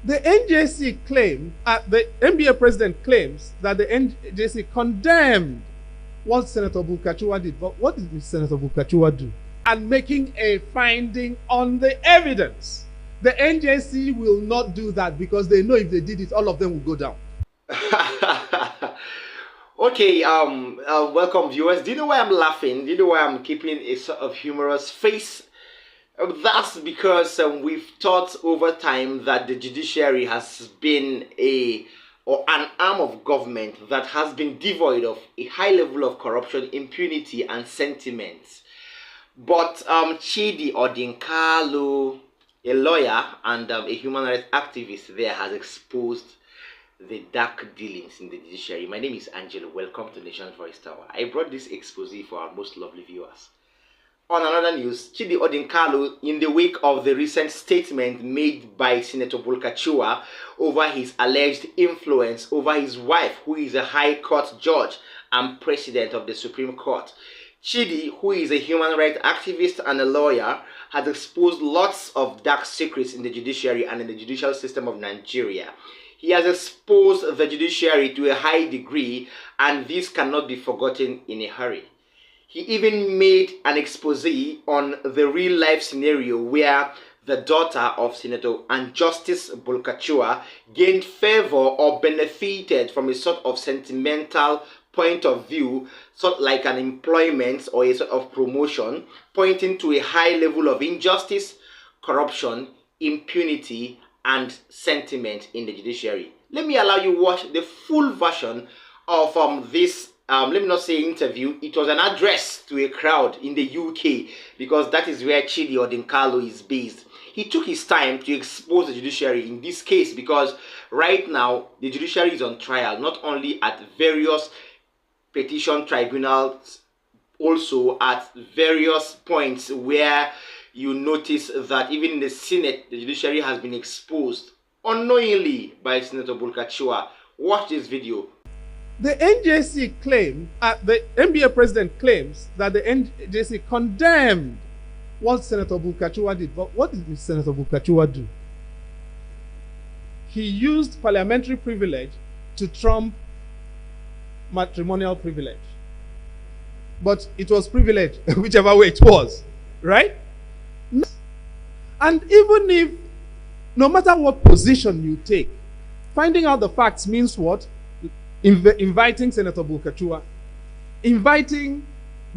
The NBA president claims that the NJC condemned what Senator Bulkachiwa did. But what did Senator Bulkachiwa do? And making a finding on the evidence. The NJC will not do that because they know if they did it, all of them will go down. Okay, welcome viewers. Do you know why I'm laughing? Do you know why I'm keeping a sort of humorous face? That's because we've thought over time that the judiciary has been an arm of government that has been devoid of a high level of corruption, impunity, and sentiments. But Chidi Odinkalu, a lawyer and a human rights activist there, has exposed the dark dealings in the judiciary. My name is Angelo. Welcome to Nation's Voice Tower. I brought this expose for our most lovely viewers. On another news, Chidi Odinkalu, in the wake of the recent statement made by Senator Bulkachiwa over his alleged influence over his wife, who is a High Court judge and president of the Supreme Court, Chidi, who is a human rights activist and a lawyer, has exposed lots of dark secrets in the judiciary and in the judicial system of Nigeria. He has exposed the judiciary to a high degree, and this cannot be forgotten in a hurry. He even made an expose on the real-life scenario where the daughter of Senator and Justice Bulkachiwa gained favor or benefited from a sort of sentimental point of view, sort of like an employment or a sort of promotion, pointing to a high level of injustice, corruption, impunity, and sentiment in the judiciary. Let me allow you watch the full version of this, let me not say interview. It was an address to a crowd in the UK because that is where Chidi Odinkalu is based. He took his time to expose the judiciary in this case because right now the judiciary is on trial, not only at various petition tribunals, also at various points where you notice that even in the Senate, the judiciary has been exposed unknowingly by Senator Bulkachiwa. Watch this video. The NBA president claims that the NJC condemned what Senator Bulkachiwa did. But what did Senator Bulkachiwa do? He used parliamentary privilege to trump matrimonial privilege. But it was privilege, whichever way it was, right? And even if, no matter what position you take, finding out the facts means what? Inviting Senator Bulkachiwa, inviting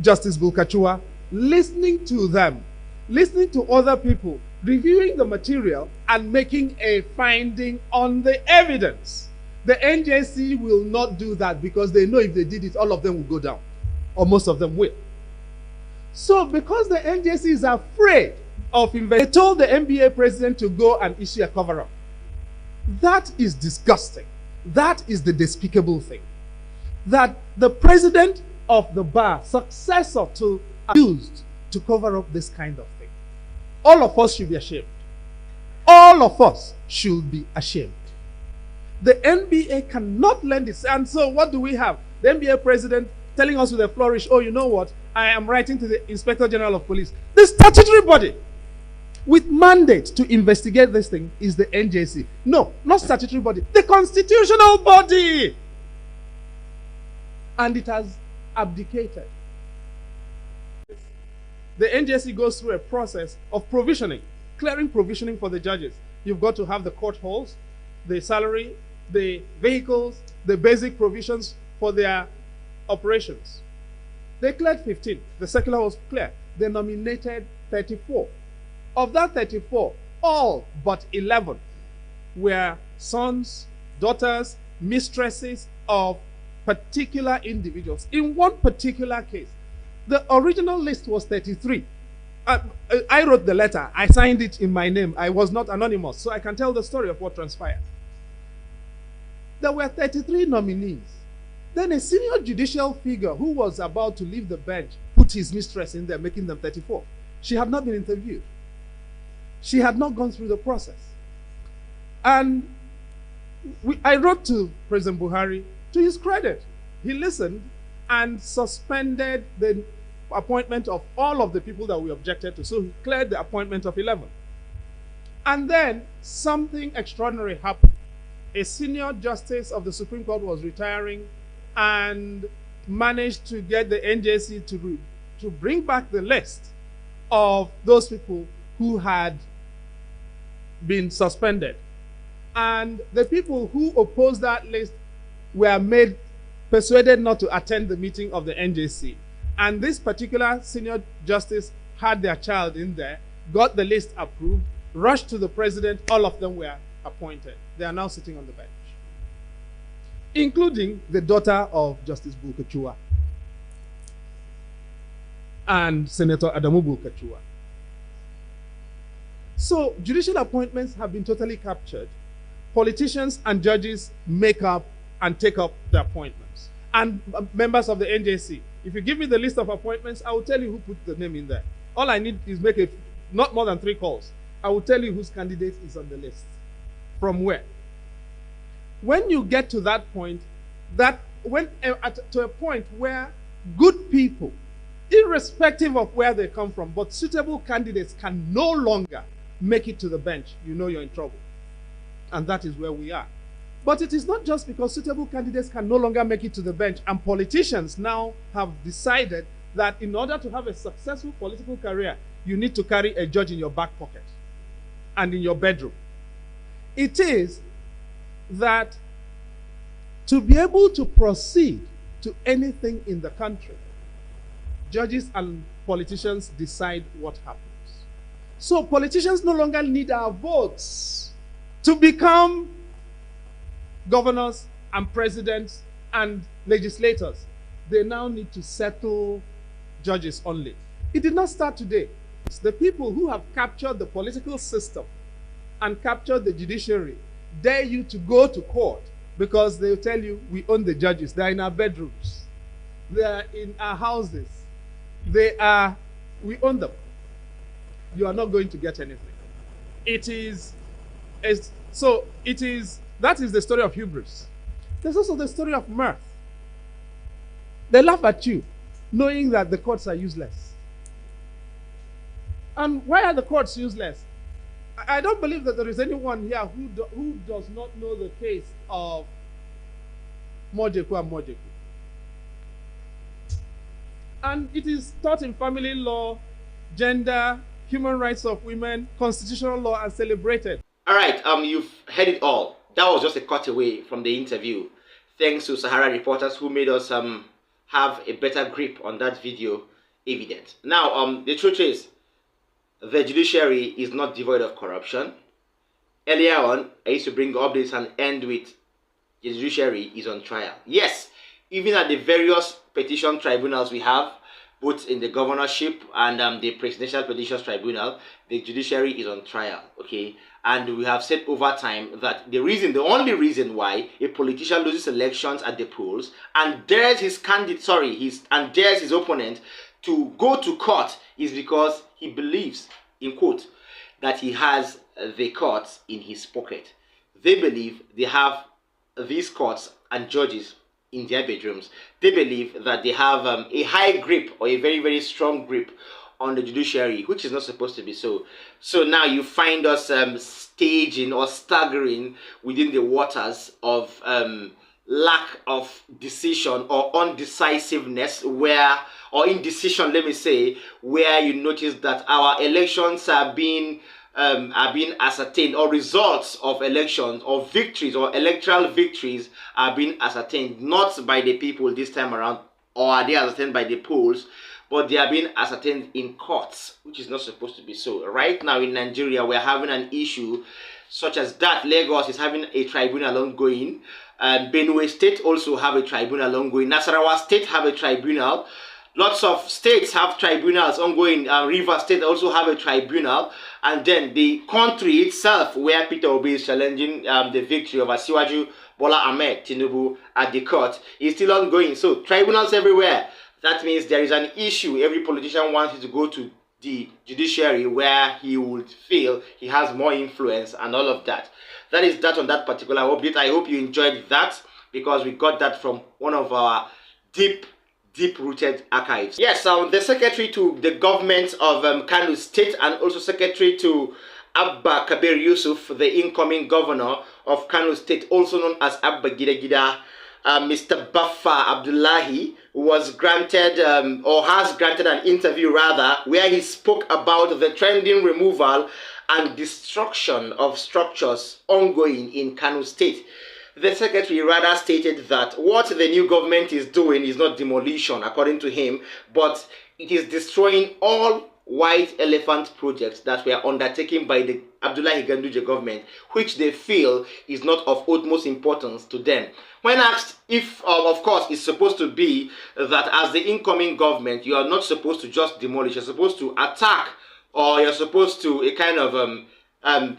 Justice Bulkachiwa, listening to them, listening to other people, reviewing the material, and making a finding on the evidence. The NJC will not do that because they know if they did it, all of them will go down, or most of them will. So because the NJC is afraid of they told the NBA president to go and issue a cover-up. That is disgusting. That is the despicable thing. That the president of the bar, successor to, used to cover up this kind of thing. All of us should be ashamed. All of us should be ashamed. The NBA cannot lend it. And so what do we have? The NBA president telling us with a flourish, oh, you know what? I am writing to the Inspector General of Police. The statutory body with mandate to investigate this thing is the NJC. No, not statutory body, the constitutional body. And it has abdicated. The NJC goes through a process of provisioning, clearing provisioning for the judges. You've got to have the court halls, the salary, the vehicles, the basic provisions for their operations. They cleared 15. The circular was clear. They nominated 34. Of that 34, all but 11 were sons, daughters, mistresses of particular individuals. In one particular case, the original list was 33. I wrote the letter. I signed it in my name. I was not anonymous, so I can tell the story of what transpired. There were 33 nominees. Then a senior judicial figure who was about to leave the bench put his mistress in there, making them 34. She had not been interviewed. She had not gone through the process. And I wrote to President Buhari, to his credit. He listened and suspended the appointment of all of the people that we objected to. So he cleared the appointment of 11. And then something extraordinary happened. A senior justice of the Supreme Court was retiring and managed to get the NJC to bring back the list of those people who had been suspended. And the people who opposed that list were persuaded not to attend the meeting of the NJC. And this particular senior justice had their child in there, got the list approved, rushed to the president, all of them were appointed. They are now sitting on the bench, including the daughter of Justice Bulkachiwa and Senator Adamu Bulkachiwa. So judicial appointments have been totally captured. Politicians and judges make up and take up the appointments. And members of the NJC. If you give me the list of appointments, I will tell you who put the name in there. All I need is make it not more than 3 calls. I will tell you whose candidate is on the list. From where. When you get to that point, to a point where good people, irrespective of where they come from, but suitable candidates can no longer make it to the bench, you know you're in trouble. And that is where we are. But it is not just because suitable candidates can no longer make it to the bench, and politicians now have decided that in order to have a successful political career, you need to carry a judge in your back pocket and in your bedroom. It is that to be able to proceed to anything in the country, judges and politicians decide what happens. So politicians no longer need our votes to become governors and presidents and legislators. They now need to settle judges only. It did not start today. It's the people who have captured the political system and captured the judiciary dare you to go to court because they'll tell you we own the judges. They're in our bedrooms. They're in our houses. We own them. You are not going to get anything. That is the story of hubris. There's also the story of mirth. They laugh at you, knowing that the courts are useless. And why are the courts useless? I don't believe that there is anyone here who does not know the case of Mojeku and Mojeku. And it is taught in family law, gender, human rights of women, constitutional law, and celebrated. All right, you've heard it all. That was just a cutaway from the interview. Thanks to Sahara reporters who made us have a better grip on that video evident. Now, the truth is, the judiciary is not devoid of corruption. Earlier on, I used to bring updates and end with the judiciary is on trial. Yes, even at the various petition tribunals we have, both in the governorship and the presidential petitions tribunal, the judiciary is on trial, okay? And we have said over time that the only reason why a politician loses elections at the polls and dares his opponent to go to court is because he believes, in quote, that he has the courts in his pocket. They believe they have these courts and judges in their bedrooms. They believe that they have a high grip or a very, very strong grip on the judiciary, which is not supposed to be so. So now you find us staging or staggering within the waters of lack of decision or undecisiveness, or indecision, let me say, where you notice that our elections are being ascertained, or results of elections or victories or electoral victories are being ascertained not by the people this time around, or are they ascertained by the polls, but they are being ascertained in courts, which is not supposed to be so. Right now in Nigeria, we're having an issue such as that. Lagos is having a tribunal ongoing. Benue State also have a tribunal ongoing. Nasarawa State have a tribunal. Lots of states have tribunals ongoing. River State also have a tribunal. And then the country itself, where Peter Obi is challenging the victory of Asiwaju Bola Ahmed Tinubu at the court, is still ongoing. So tribunals everywhere. That means there is an issue. Every politician wants to go to the judiciary where he would feel he has more influence and all of that. That is that on that particular update. I hope you enjoyed that, because we got that from one of our deep-rooted archives. Yes, the secretary to the government of Kano State and also secretary to Abba Kabir Yusuf, the incoming governor of Kano State, also known as Abba Gida Gida, Mr. Baffa Abdullahi, was granted or has granted an interview rather, where he spoke about the trending removal and destruction of structures ongoing in Kano State. The secretary rather stated that what the new government is doing is not demolition, according to him, but it is destroying all white elephant projects that were undertaken by the Abdullahi Ganduje government, which they feel is not of utmost importance to them. When asked if, of course, it's supposed to be that as the incoming government, you are not supposed to just demolish, you're supposed to attack, or you're supposed to a kind of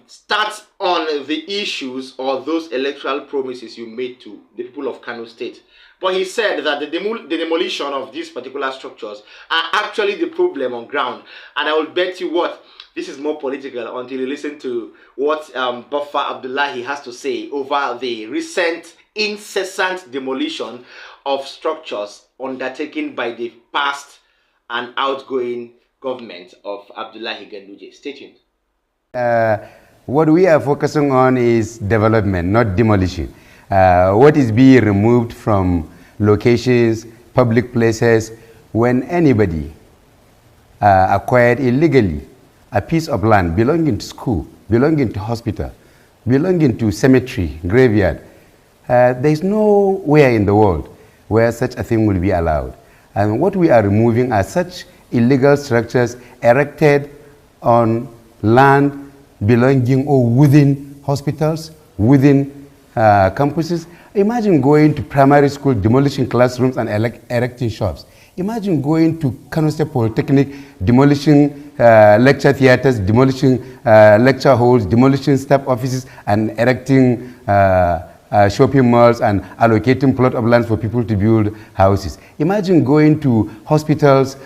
start on the issues or those electoral promises you made to the people of Kano State. But he said that the demolition of these particular structures are actually the problem on ground. And I will bet you what, this is more political until you listen to what Baffa Abdullahi has to say over the recent incessant demolition of structures undertaken by the past and outgoing government of Abdullahi Ganduje. Stay tuned. What we are focusing on is development, not demolition. What is being removed from locations, public places, when anybody acquired illegally a piece of land belonging to school, belonging to hospital, belonging to cemetery, graveyard, there is nowhere in the world where such a thing will be allowed. And what we are removing are such illegal structures erected on land belonging or within hospitals, within campuses. Imagine going to primary school, demolishing classrooms and erecting shops. Imagine going to Kano State Polytechnic, demolishing lecture theaters, demolishing lecture halls, demolishing staff offices and erecting shopping malls and allocating plot of land for people to build houses. Imagine going to hospitals,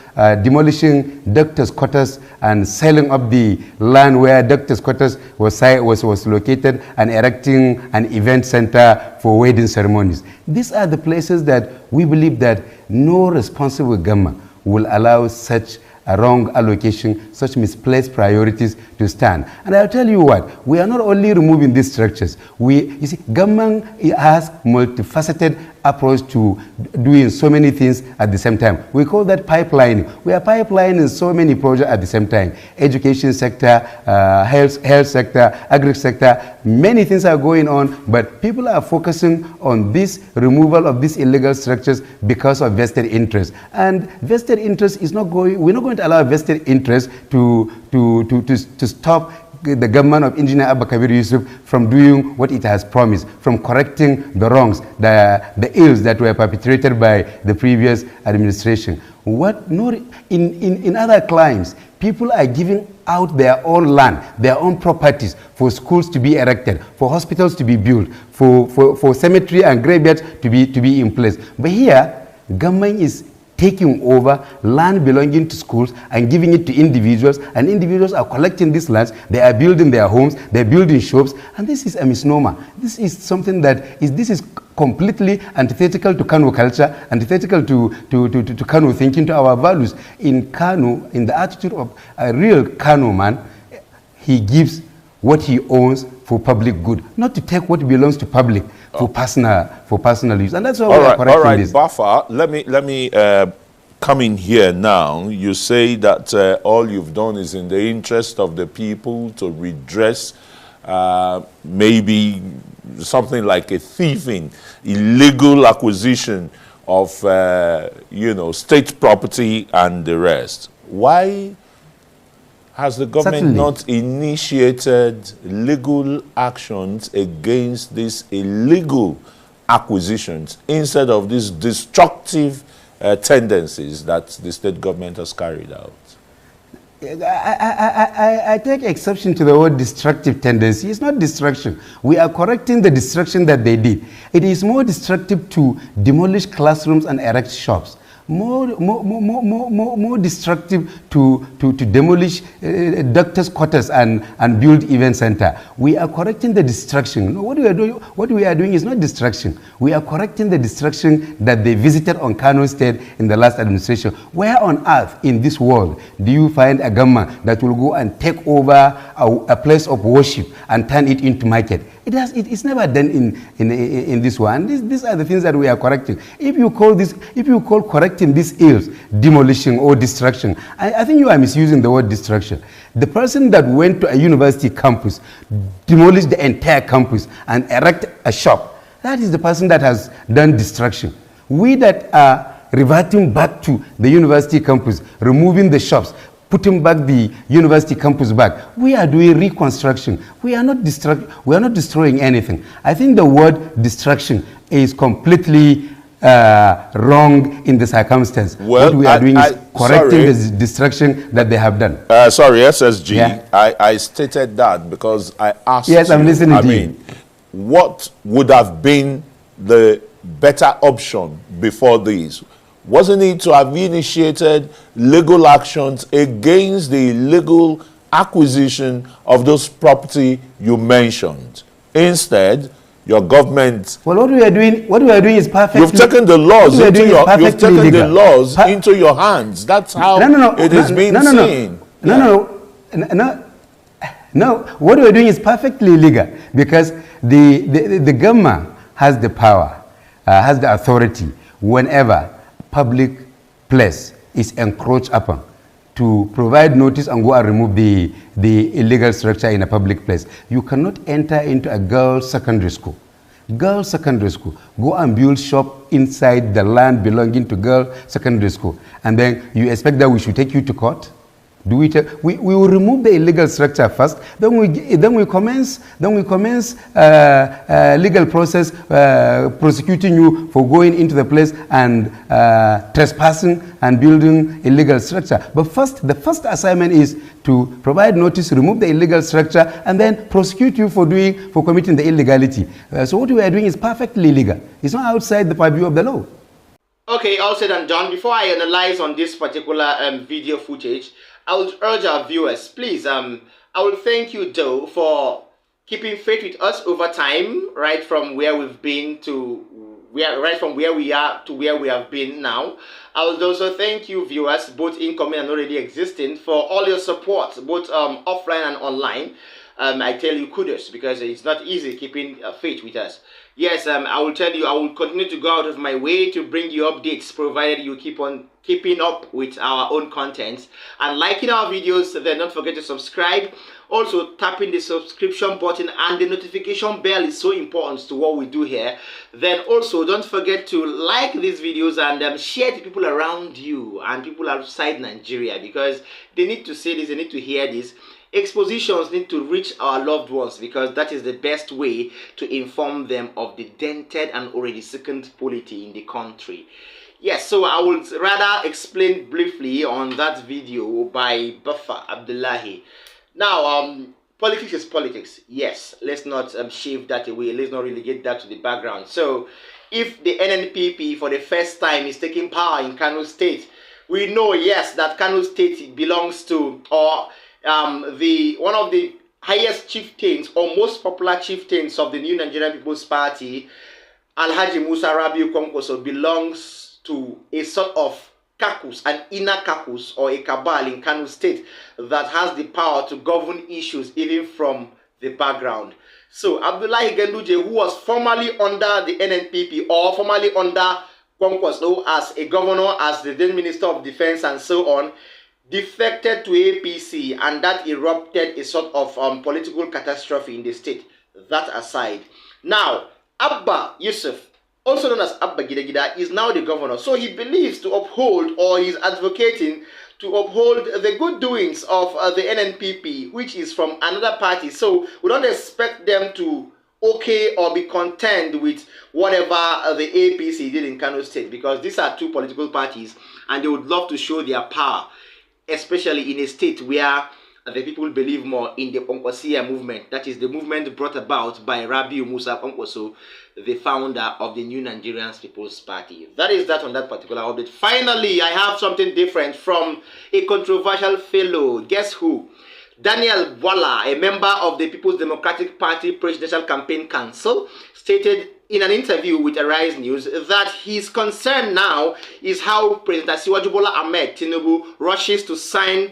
demolishing doctors' quarters and selling up the land where doctors' quarters was located and erecting an event center for wedding ceremonies. These are the places that we believe that no responsible government will allow such a wrong allocation, such misplaced priorities to stand. And I'll tell you what, we are not only removing these structures. You see, government has multifaceted approach to doing so many things at the same time. We call that pipelining. We are pipelining so many projects at the same time. Education sector, health sector, agri sector, many things are going on, but people are focusing on this removal of these illegal structures because of vested interest. And vested interest is not going, we're not going to allow vested interest to stop the government of Engineer Abba Kabir Yusuf from doing what it has promised, from correcting the wrongs, the ills that were perpetrated by the previous administration. In other climes, people are giving out their own land, their own properties for schools to be erected, for hospitals to be built, for cemetery and graveyards to be in place. But here, government is taking over land belonging to schools and giving it to individuals, and individuals are collecting these lands, they are building their homes, they're building shops, and this is a misnomer. This is something that is completely antithetical to Kano culture, antithetical to Kano thinking, to our values. In Kano, in the attitude of a real Kano man, he gives what he owns for public good, not to take what belongs to public for personal use. And that's why we are correcting this. Baffa, let me come in here now. You say that all you've done is in the interest of the people to redress maybe something like a thieving, illegal acquisition of state property and the rest. Why has the government not initiated legal actions against these illegal acquisitions instead of these destructive tendencies that the state government has carried out? I take exception to the word destructive tendency. It's not destruction. We are correcting the destruction that they did. It is more destructive to demolish classrooms and erect shops. more destructive to demolish doctors' quarters and build event center. We are correcting the destruction. No, what we are doing is not destruction. We are correcting the destruction that they visited on Kano State in the last administration. Where on earth in this world do you find a government that will go and take over a place of worship and turn it into market? It's never done in this one. These are the things that we are correcting. If you call correcting these ills demolition or destruction, I think you are misusing the word destruction. The person that went to a university campus, demolished the entire campus and erect a shop, that is the person that has done destruction. We that are reverting back to the university campus, removing the shops, putting back the university campus back, we are doing reconstruction. We are not destroying anything. I think the word destruction is completely wrong in the circumstance. Well, what we are doing is correcting the destruction that they have done. Sorry, SSG, Yeah. I stated that because I asked Yes, I'm listening to you. what would have been the better option before this? Wasn't it to have initiated legal actions against the illegal acquisition of those property you mentioned? Instead, your government. Well, what we are doing is perfectly. You've taken the laws into your. You've taken legal. the laws into your hands. That's how it is being seen. No. What we are doing is perfectly legal because the government has the power, has the authority whenever public place is encroached upon to provide notice and go and remove the illegal structure in a public place. You cannot enter into a girls' secondary school. Girls' secondary school, go and build shop inside the land belonging to girls' secondary school, and then you expect that we should take you to court? We will remove the illegal structure first. Then we commence legal process prosecuting you for going into the place and trespassing and building illegal structure. But first, the first assignment is to provide notice, remove the illegal structure, and then prosecute you for committing the illegality. So what we are doing is perfectly legal. It's not outside the purview of the law. Okay, all said and done. Before I analyze on this particular video footage, I would urge our viewers, please, I will thank you, though, for keeping faith with us over time, right from where we've been to right from where we are to where we have been now. I would also thank you, viewers, both incoming and already existing, for all your support, both offline and online. I tell you kudos, because it's not easy keeping faith with us. Yes, I will tell you, I will continue to go out of my way to bring you updates, provided you keep on keeping up with our own contents and liking our videos. Then don't forget to subscribe. Also, tapping the subscription button and the notification bell is so important to what we do here. Then also, don't forget to like these videos and share to people around you and people outside Nigeria, because they need to see this, they need to hear this. Expositions need to reach our loved ones, because that is the best way to inform them of the dented and already sickened polity in the country. Yes, so I would rather explain briefly on that video by Buffer Abdullahi. Now, politics is politics. Yes, let's not shave that away. Let's not relegate that to the background. So, if the NNPP for the first time is taking power in Kano State, we know, yes, that Kano State belongs to, or one of the highest chieftains or most popular chieftains of the New Nigerian People's Party, Alhaji Musa Rabiu Kwankwaso, belongs to a sort of caucus, an inner caucus or a cabal in Kano State that has the power to govern issues even from the background. So Abdullahi Ganduje, who was formerly under the NNPP or formerly under Kwankwaso as a governor, as the then Minister of Defense and so on, defected to APC, and that erupted a sort of political catastrophe in the state. That aside, now Abba Yusuf, also known as Abba Gida, is now the governor. So he believes to uphold, or he's advocating to uphold, the good doings of the NNPP, which is from another party. So we don't expect them to okay or be content with whatever the APC did in Kano State, because these are two political parties and they would love to show their power, especially in a state where the people believe more in the Onkwosia movement. That is the movement brought about by Rabiu Musa Onkwoso, the founder of the New Nigerian People's Party. That is that on that particular update. Finally, I have something different from a controversial fellow. Guess who? Daniel Bwala, a member of the People's Democratic Party Presidential Campaign Council, stated in an interview with Arise News that his concern now is how President Asiwaju Bola Ahmed Tinubu rushes to sign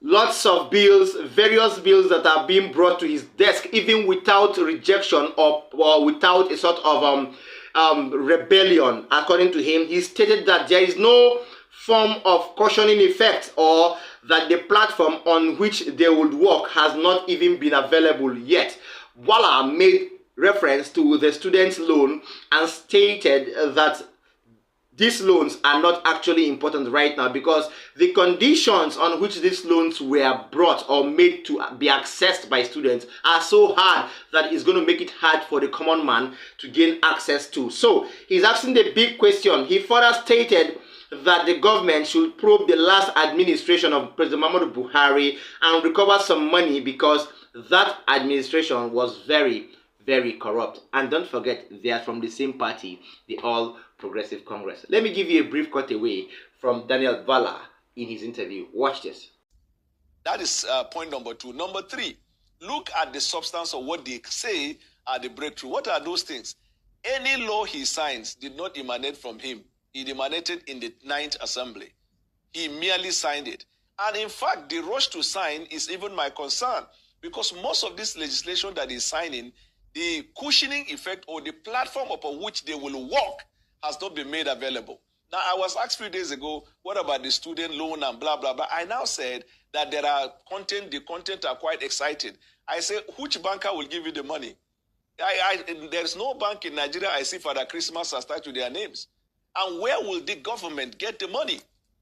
lots of bills, various bills that are being brought to his desk, even without rejection or without a sort of rebellion. According to him, he stated that there is no form of cautioning effect, or that the platform on which they would work has not even been available yet. Wala made reference to the student loan and stated that these loans are not actually important right now because the conditions on which these loans were brought or made to be accessed by students are so hard that it's going to make it hard for the common man to gain access to. So he's asking the big question. He further stated that the government should probe the last administration of President Muhammadu Buhari and recover some money because that administration was very, very corrupt. And don't forget, they are from the same party, the All Progressive Congress. Let me give you a brief cutaway from Daniel Bwala in his interview. Watch this. That is point number 2. Number 3, look at the substance of what they say are the breakthrough. What are those things? Any law he signs did not emanate from him. It emanated in the 9th Assembly. He merely signed it. And in fact, the rush to sign is even my concern because most of this legislation that he's signing, the cushioning effect or the platform upon which they will work has not been made available. Now, I was asked a few days ago, what about the student loan and blah, blah, blah. I now said that there are the content are quite excited. I say, which banker will give you the money? There's no bank in Nigeria I see Father Christmas attached to their names. And where will the government get the money?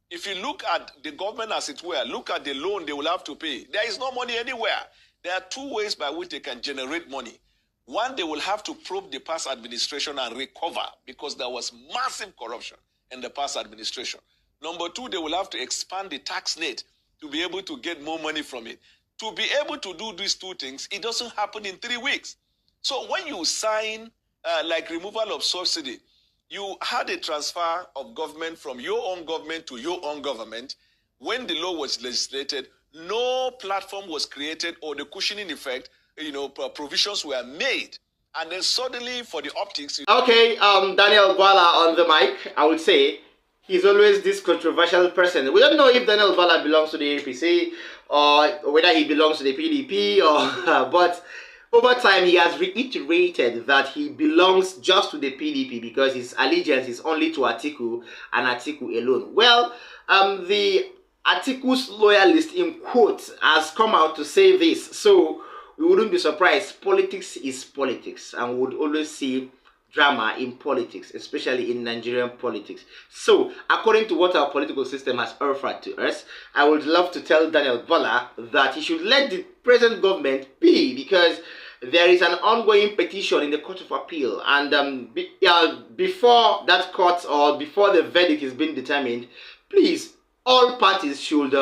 If you look at the government as it were, look at the loan they will have to pay. There is no money anywhere. There are 2 ways by which they can generate money. One, they will have to probe the past administration and recover because there was massive corruption in the past administration. Number 2, they will have to expand the tax net to be able to get more money from it. To be able to do these 2 things, it doesn't happen in 3 weeks. So when you sign like removal of subsidy, you had a transfer of government from your own government to your own government. When the law was legislated, no platform was created or the cushioning effect, provisions were made. And then suddenly for the optics... Okay, Daniel Bwala on the mic, I would say he's always this controversial person. We don't know if Daniel Bwala belongs to the APC or whether he belongs to the PDP or... but over time, he has reiterated that he belongs just to the PDP because his allegiance is only to Atiku and Atiku alone. Well, the Atiku's loyalist, in quotes, has come out to say this. So we wouldn't be surprised. Politics is politics, and we would always see drama in politics, especially in Nigerian politics. So, according to what our political system has offered to us, I would love to tell Daniel Bwala that he should let the present government be because there is an ongoing petition in the Court of Appeal, and before that court or before the verdict is being determined, please, all parties should,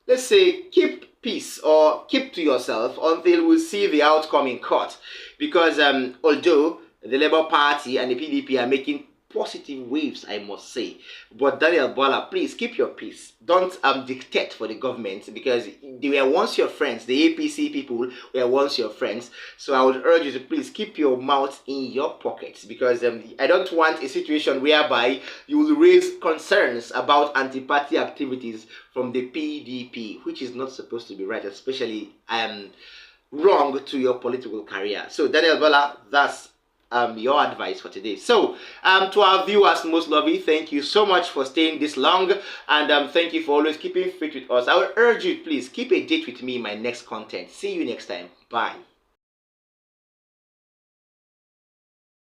let's say, keep peace or keep to yourself until we see the outcome in court. Because although the Labour Party and the PDP are making positive waves, I must say, but Daniel Bwala, please keep your peace. Don't dictate for the government because they were once your friends. The APC people were once your friends. So I would urge you to please keep your mouth in your pockets because I don't want a situation whereby you will raise concerns about anti-party activities from the PDP, which is not supposed to be right, especially wrong to your political career. So Daniel Bwala, that's your advice for today. So to our viewers, most lovely, thank you so much for staying this long, and thank you for always keeping fit with us. I will urge you, please keep a date with me in my next content. See you next time. Bye.